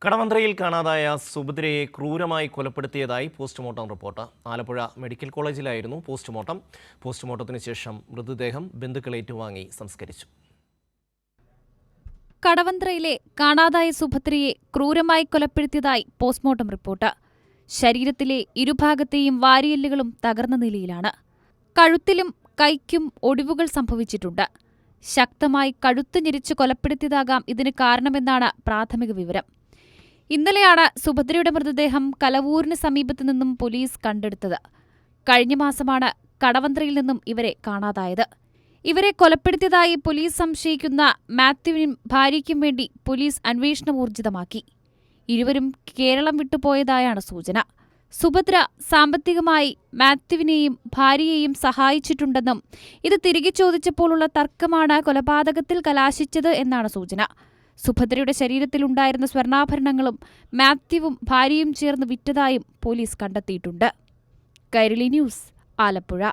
കടവന്ത്രയിൽ കാണാതായ സുഭദ്രയെ ക്രൂരമായി കൊലപ്പെടുത്തിയതായി പോസ്റ്റ്മോർട്ടം റിപ്പോർട്ട്. ആലപ്പുഴ മെഡിക്കൽ കോളേജിലായിരുന്നു പോസ്റ്റ്മോർട്ടം. പോസ്റ്റ്മോർട്ടത്തിന് ശേഷം മൃതദേഹം ബന്ധുക്കൾ ഏറ്റുവാങ്ങി സംസ്കരിച്ചു. കടവന്ത്രയിലെ കാണാതായ സുഭദ്രയെ ക്രൂരമായി കൊലപ്പെടുത്തിയതായി പോസ്റ്റ്മോർട്ടം റിപ്പോർട്ട്. ശരീരത്തിലെ ഇരുഭാഗത്തെയും വാരിയെല്ലുകളും തകർന്ന നിലയിലാണ്. കഴുത്തിലും കൈക്കും ഒടിവുകൾ സംഭവിച്ചിട്ടുണ്ട്. ശക്തമായി കഴുത്ത് ഞെരിച്ച് കൊലപ്പെടുത്തിയതാകാം ഇതിന് കാരണമെന്നാണ് പ്രാഥമിക വിവരം. ഇന്നലെയാണ് സുഭദ്രയുടെ മൃതദേഹം കലവൂരിന് സമീപത്തു നിന്നും പോലീസ് കണ്ടെടുത്തത്. കഴിഞ്ഞ മാസമാണ് കടവന്ത്രയിൽ നിന്നും ഇവരെ കാണാതായത്. ഇവരെ കൊലപ്പെടുത്തിയതായി പോലീസ് സംശയിക്കുന്ന മാത്യുവിനും ഭാര്യയ്ക്കും വേണ്ടി പോലീസ് അന്വേഷണം ഊർജിതമാക്കി. ഇരുവരും കേരളം വിട്ടുപോയതായാണ് സൂചന. സുഭദ്ര സാമ്പത്തികമായി മാത്യുവിനെയും ഭാര്യയെയും സഹായിച്ചിട്ടുണ്ടെന്നും ഇത് തിരികെ ചോദിച്ചപ്പോഴുള്ള തർക്കമാണ് കൊലപാതകത്തിൽ കലാശിച്ചത് എന്നാണ് സൂചന. സുഭദ്രയുടെ ശരീരത്തിലുണ്ടായിരുന്ന സ്വർണ്ണാഭരണങ്ങളും മാത്യുവും ഭാര്യയും ചേർന്ന് വിറ്റതായും പോലീസ് കണ്ടെത്തിയിട്ടുണ്ട്. കൈരളി ന്യൂസ്, ആലപ്പുഴ.